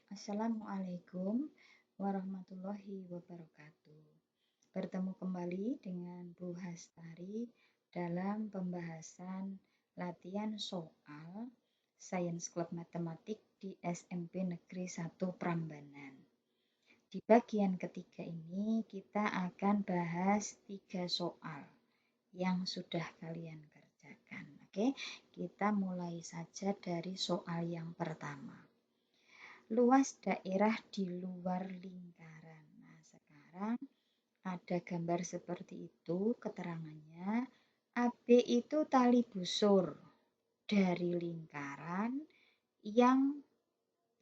Assalamualaikum warahmatullahi wabarakatuh. Bertemu kembali dengan Bu Hastari dalam pembahasan latihan soal Science Club Matematik di SMP Negeri 1 Prambanan. Di bagian ketiga ini kita akan bahas 3 soal yang sudah kalian kerjakan. Oke, kita mulai saja dari soal yang pertama. Luas daerah di luar lingkaran. Nah, sekarang ada gambar seperti itu keterangannya. AB itu tali busur dari lingkaran yang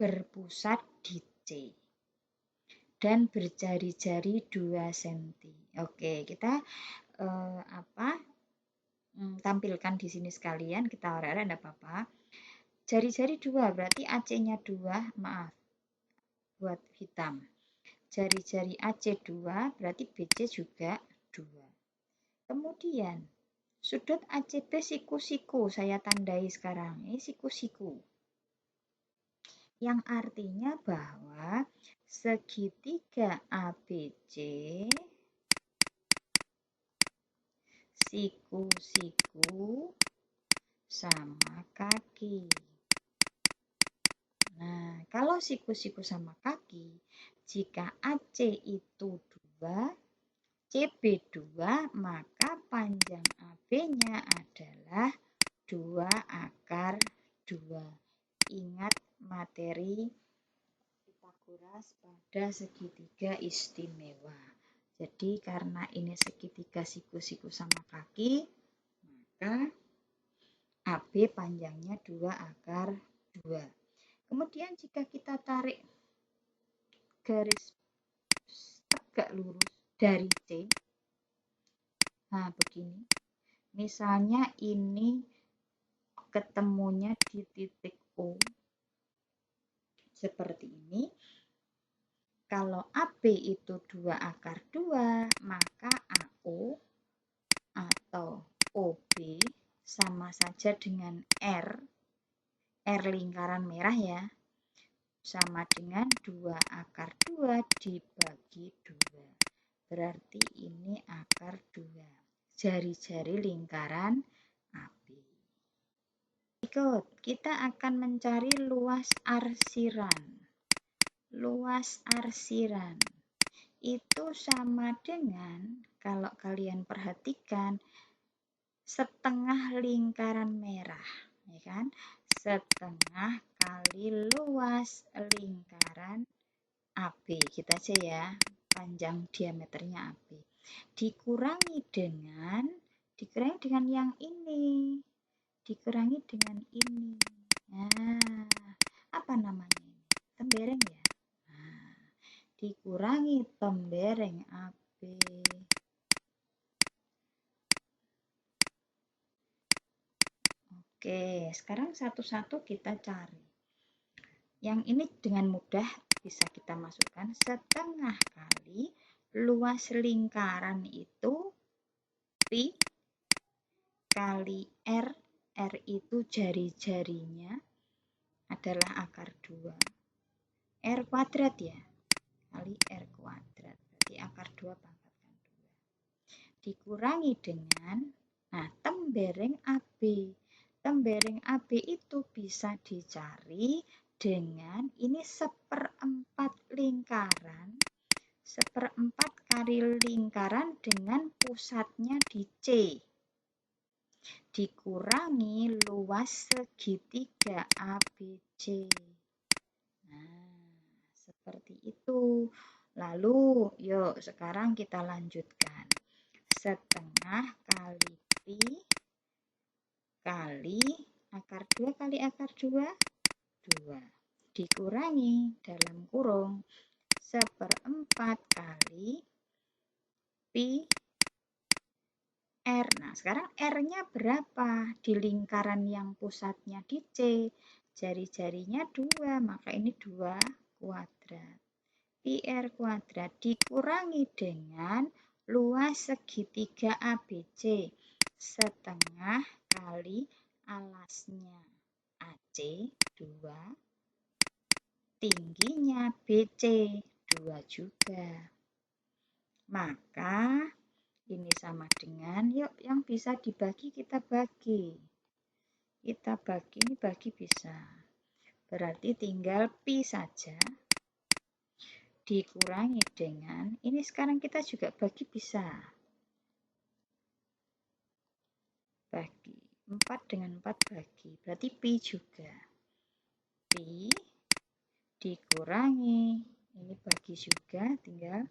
berpusat di C dan berjari-jari 2 cm. Oke, kita tampilkan di sini sekalian, kita orek-orek enggak apa-apa. Jari-jari 2 berarti AC-nya 2, maaf, buat hitam. Jari-jari AC 2 berarti BC juga 2. Kemudian sudut ACB siku-siku, saya tandai sekarang. Ini siku-siku. Yang artinya bahwa segitiga ABC siku-siku sama kaki. Nah, kalau siku-siku sama kaki, jika AC itu 2, CB 2, maka panjang AB-nya adalah 2/2. Ingat materi Pythagoras pada segitiga istimewa. Jadi karena ini segitiga siku-siku sama kaki, maka AB panjangnya 2/2. Kemudian jika kita tarik garis tegak lurus dari C, nah begini, misalnya ini ketemunya di titik O, seperti ini. Kalau AB itu 2/2, maka AO atau OB sama saja dengan R lingkaran merah ya, sama dengan 2/2 dibagi 2. Berarti ini akar 2. Jari-jari lingkaran AB. Berikut, kita akan mencari luas arsiran. Luas arsiran itu sama dengan, kalau kalian perhatikan, setengah lingkaran merah, ya kan? Setengah kali luas lingkaran AB, kita aja ya, panjang diameternya AB. Dikurangi dengan yang ini. Dikurangi dengan ini. Nah, apa namanya ini? Tembereng ya? Nah, dikurangi tembereng AB. Oke, sekarang satu-satu kita cari. Yang ini dengan mudah bisa kita masukkan setengah kali luas lingkaran itu pi kali R. R itu jari-jarinya adalah akar 2. R kuadrat ya, kali R kuadrat. Berarti akar 2 pangkatkan 2. Dikurangi dengan, nah, tembereng AB. Tembereng AB itu bisa dicari dengan ini 1/4 lingkaran. 1/4 kali lingkaran dengan pusatnya di C. Dikurangi luas segitiga ABC. Nah, seperti itu. Lalu, yuk sekarang kita lanjutkan. Setengah kali pi kali akar 2 kali akar 2, 2. Dikurangi dalam kurung 1/4 kali pi R. Nah, sekarang R-nya berapa? Di lingkaran yang pusatnya di C. Jari-jarinya 2, maka ini 2 kuadrat. Pi R kuadrat dikurangi dengan luas segitiga ABC. Setengah kali alasnya AC 2. tingginya BC 2 juga. Maka ini sama dengan, yuk yang bisa dibagi kita bagi. Kita bagi, ini bagi bisa. Berarti tinggal pi saja. Dikurangi dengan, ini sekarang kita juga bagi bisa. Bagi, 4 dengan 4 bagi. Berarti pi juga. Pi dikurangi, ini bagi juga, tinggal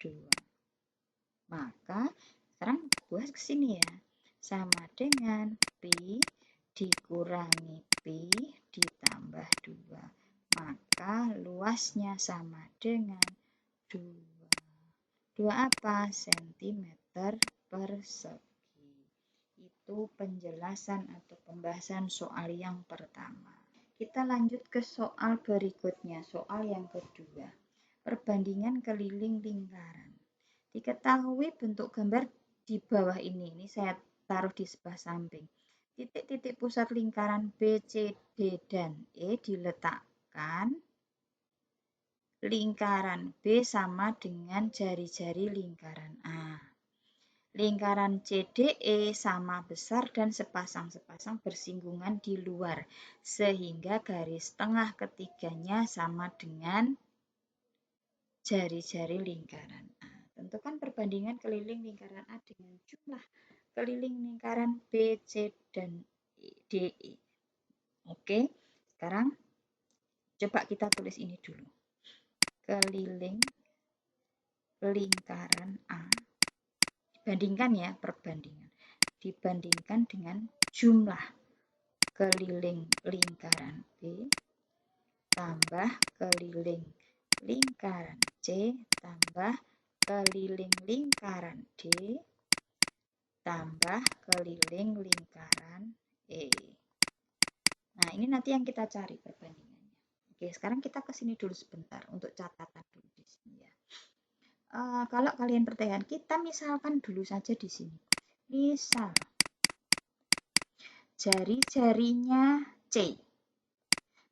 2. Maka sekarang buat ke sini ya. Sama dengan pi dikurangi pi ditambah 2. Maka luasnya sama dengan 2. 2 apa? Sentimeter persegi. Itu penjelasan atau pembahasan soal yang pertama. Kita lanjut ke soal berikutnya, soal yang kedua. Perbandingan keliling lingkaran. Diketahui bentuk gambar di bawah ini saya taruh di sebelah samping. Titik-titik pusat lingkaran B, C, D, dan E diletakkan. Lingkaran B sama dengan jari-jari lingkaran A. Lingkaran CDE sama besar dan sepasang-sepasang bersinggungan di luar, sehingga garis tengah ketiganya sama dengan jari-jari lingkaran A. Tentukan perbandingan keliling lingkaran A dengan jumlah keliling lingkaran B, C, dan DE. Oke, sekarang coba kita tulis ini dulu. Keliling lingkaran A, dibandingkan ya, perbandingan. Dibandingkan dengan jumlah keliling lingkaran B tambah keliling lingkaran C tambah keliling lingkaran D tambah keliling lingkaran E. Nah, ini nanti yang kita cari perbandingannya. Oke, sekarang kita ke sini dulu sebentar untuk catatan dulu di sini ya. Kalau kalian perhatikan, kita misalkan dulu saja di sini. Misal jari-jarinya C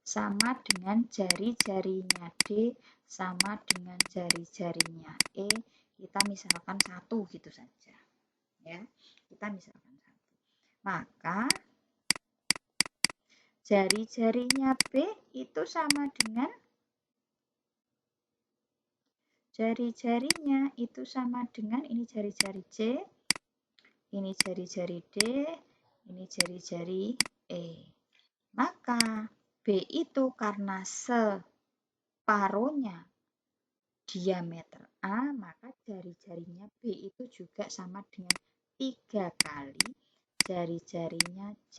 sama dengan jari-jarinya D sama dengan jari-jarinya E. Kita misalkan 1 gitu saja. Ya, kita misalkan 1. Maka jari-jarinya B itu sama dengan jari-jarinya itu sama dengan ini jari-jari C, ini jari-jari D, ini jari-jari E. Maka B itu karena separuhnya diameter A, maka jari-jarinya B itu juga sama dengan 3 kali jari-jarinya C.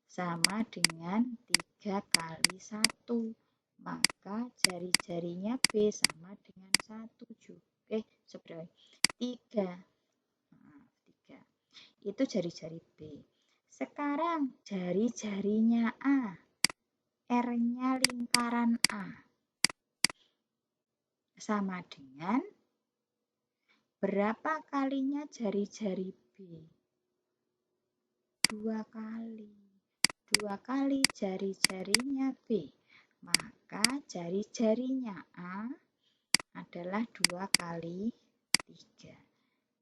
Sama dengan 3 kali 1. Maka jari-jarinya B sama dengan 1 juga. 3. Nah, 3. Itu jari-jari B. Sekarang jari-jarinya A. R-nya lingkaran A. Sama dengan berapa kalinya jari-jari B? 2 kali. 2 kali jari-jarinya B. Maka jari-jarinya A adalah 2 kali 3,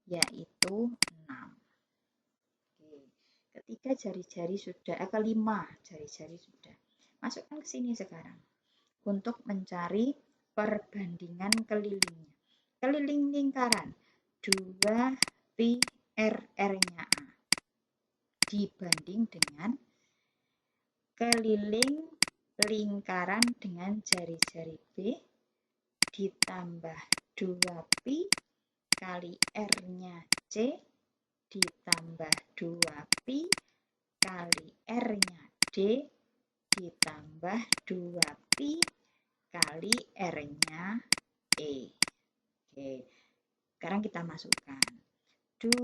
yaitu 6. Oke. Ketiga jari-jari sudah, kelima jari-jari sudah. Masukkan ke sini sekarang untuk mencari perbandingan kelilingnya. Keliling lingkaran 2 pi R-nya A dibanding dengan keliling lingkaran dengan jari-jari B ditambah 2 pi kali R-nya C ditambah 2 pi kali R-nya D ditambah 2 pi kali R-nya E. Oke, sekarang kita masukkan. 2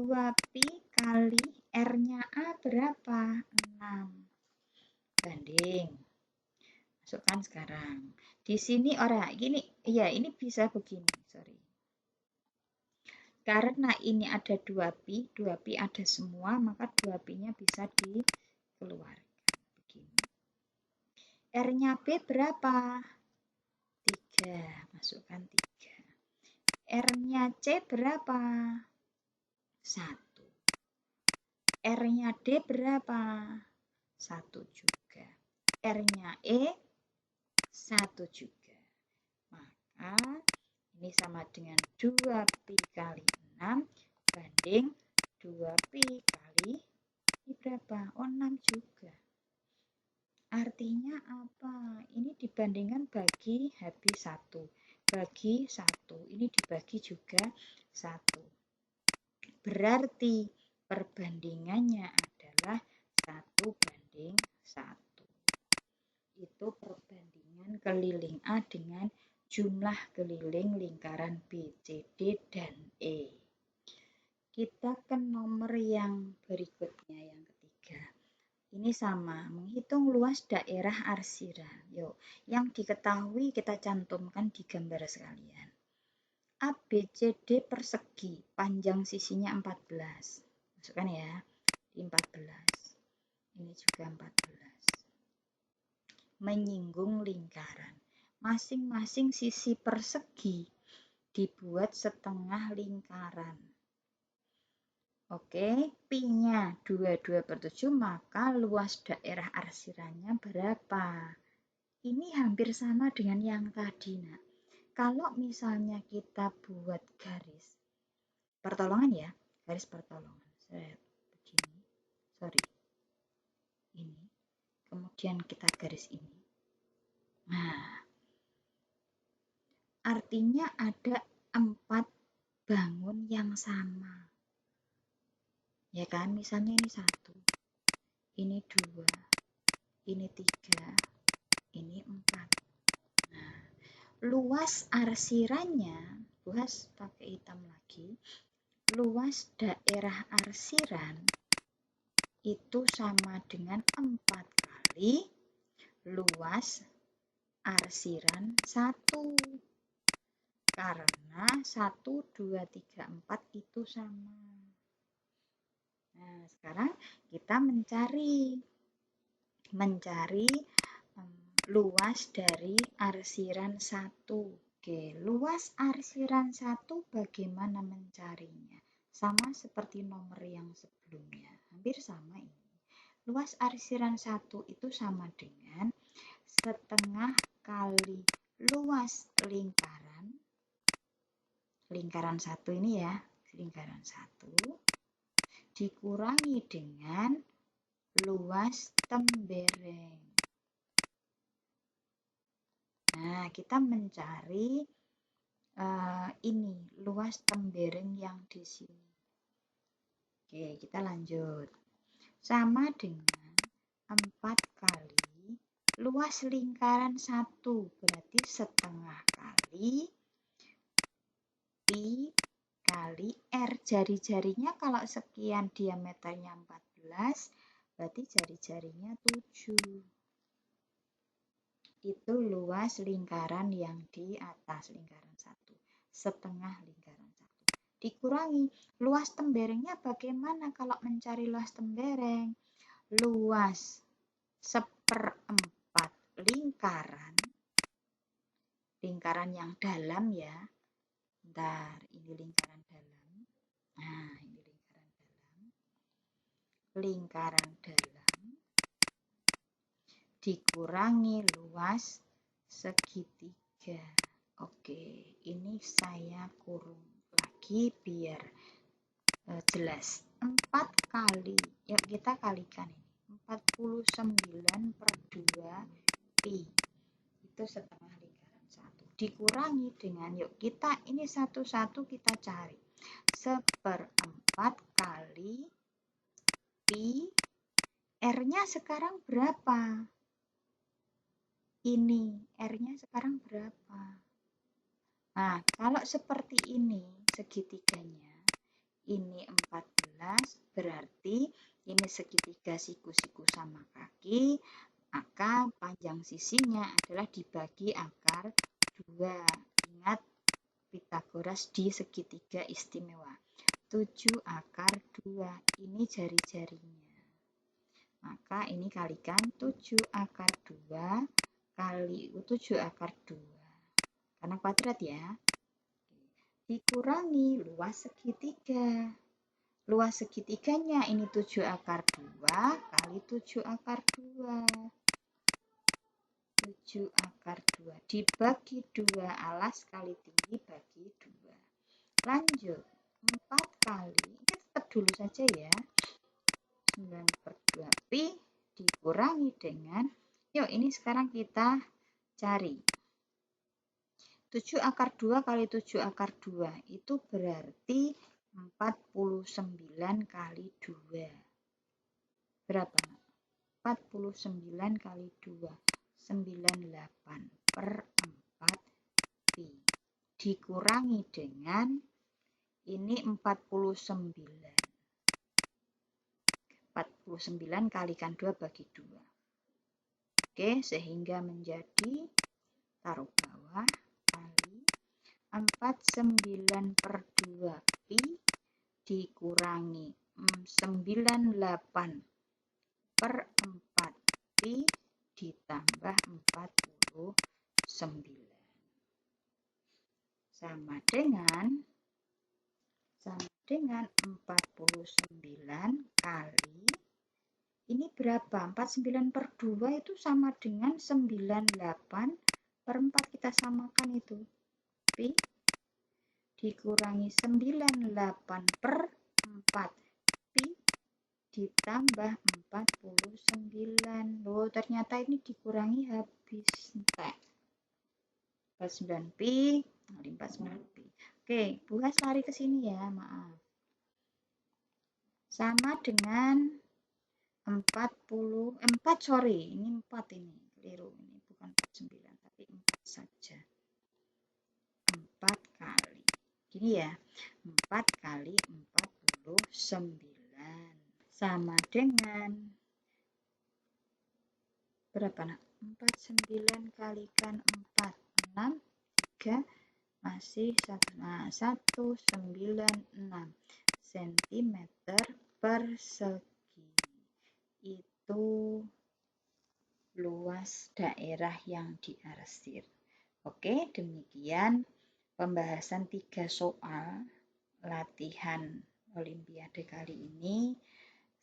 pi kali R-nya A berapa? 6. Banding. Masukkan sekarang. Di sini orang gini, ya ini bisa begini, sorry. Karena ini ada 2 pi ada semua, maka 2 pi-nya bisa dikeluarkan. Begini. R-nya B berapa? masukkan 3. R-nya C berapa? 1. R-nya D berapa? 1 juga. R-nya E 1 juga. Maka ini sama dengan 2pi kali 6 banding 2pi kali ini berapa? Oh, 6 juga. Artinya apa? Ini dibandingkan bagi habis 1. Bagi 1. Ini dibagi juga 1. Berarti perbandingannya adalah 1 banding 1. Itu perbandingan keliling A dengan jumlah keliling lingkaran B, C, D, dan E. Kita ke nomor yang berikutnya, yang ketiga. Ini sama, menghitung luas daerah arsiran. Yuk, yang diketahui kita cantumkan di gambar sekalian. ABCD persegi, panjang sisinya 14. Masukkan ya, di 14. Ini juga 14. Menyinggung lingkaran. Masing-masing sisi persegi dibuat setengah lingkaran. Oke, pi-nya 22/7, maka luas daerah arsirannya berapa? Ini hampir sama dengan yang tadi, nak. Kalau misalnya kita buat garis pertolongan ya, garis pertolongan. Begini, sorry. Ini. Kemudian kita garis ini. Nah, artinya ada 4 bangun yang sama. Ya kan, misalnya ini 1, ini 2, ini 3, ini 4. Nah, luas arsirannya, luas pakai hitam lagi, luas daerah arsiran itu sama dengan 4 kali luas arsiran 1. Karena 1, 2, 3, 4 itu sama. Nah, sekarang kita mencari luas dari arsiran 1. Oke, luas arsiran 1 bagaimana mencarinya? Sama seperti nomor yang sebelumnya, hampir sama ini. Luas arsiran 1 itu sama dengan setengah kali luas lingkaran 1 ini ya, lingkaran 1 dikurangi dengan luas tembereng. Nah, kita mencari ini luas tembereng yang di sini. Oke, kita lanjut. Sama dengan 4 kali luas lingkaran 1, berarti setengah kali pi kali R. Jari-jarinya kalau sekian diameternya 14, berarti jari-jarinya 7. Itu luas lingkaran yang di atas lingkaran 1. Setengah lingkaran 1. Dikurangi luas temberengnya bagaimana kalau mencari luas tembereng? Luas 1/4 lingkaran yang dalam ya. Bentar, ini lingkaran dalam. Nah, ini lingkaran dalam. Lingkaran dalam dikurangi luas segitiga. Oke, ini saya kurung lagi biar jelas. 4 kali, yuk kita kalikan ini. 49/2 pi. Itu setengah lingkaran 1. Dikurangi dengan, yuk kita ini satu-satu kita cari. 1/4 kali pi. R-nya sekarang berapa? Ini, R-nya sekarang berapa? Nah, kalau seperti ini segitiganya, ini 14, berarti ini segitiga siku-siku sama kaki, maka panjang sisinya adalah dibagi akar 2. Ingat Pitagoras di segitiga istimewa. 7 akar 2, ini jari-jarinya. Maka ini kalikan 7 akar 2 kali 7 akar 2 karena kuadrat ya. Dikurangi luas segitiga. Luas segitiganya ini 7 akar 2 kali 7 akar 2. 7 akar 2 dibagi 2, alas kali tinggi bagi 2. Lanjut, 4 kali, ini tetap dulu saja ya. 9/2 pi dikurangi dengan, yuk ini sekarang kita cari. 7 akar 2 kali 7 akar 2 itu berarti 49 kali 2. Berapa? 49 kali 2, 98 per 4 pi. Dikurangi dengan ini 49. 49 kalikan 2 bagi 2. Oke, sehingga menjadi, taruh bawah, kali 49/2 pi dikurangi 98/4 pi ditambah 49. Sama dengan 49 kali, ini berapa? 49/2 itu sama dengan 98/4, kita samakan itu. Pi dikurangi 98/4 pi ditambah 49. Loh, ternyata ini dikurangi habis. 49 pi, 49 pi. Oke, buas lari ke sini ya, maaf. Sama dengan 4, sorry, ini 4 ini, keliru. Ini bukan 49, tapi 4 saja. 4 kali. Gini ya, 4 kali 49. Sama dengan, berapa nak? 49 kalikan 4, 6, 3, masih 1. Nah, 196 cm persegi. Itu luas daerah yang diarsir. Oke, demikian pembahasan 3 soal latihan Olimpiade kali ini.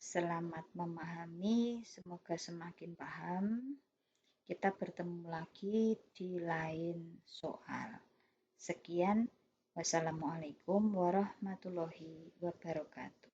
Selamat memahami, semoga semakin paham. Kita bertemu lagi di lain soal. Sekian, wassalamualaikum warahmatullahi wabarakatuh.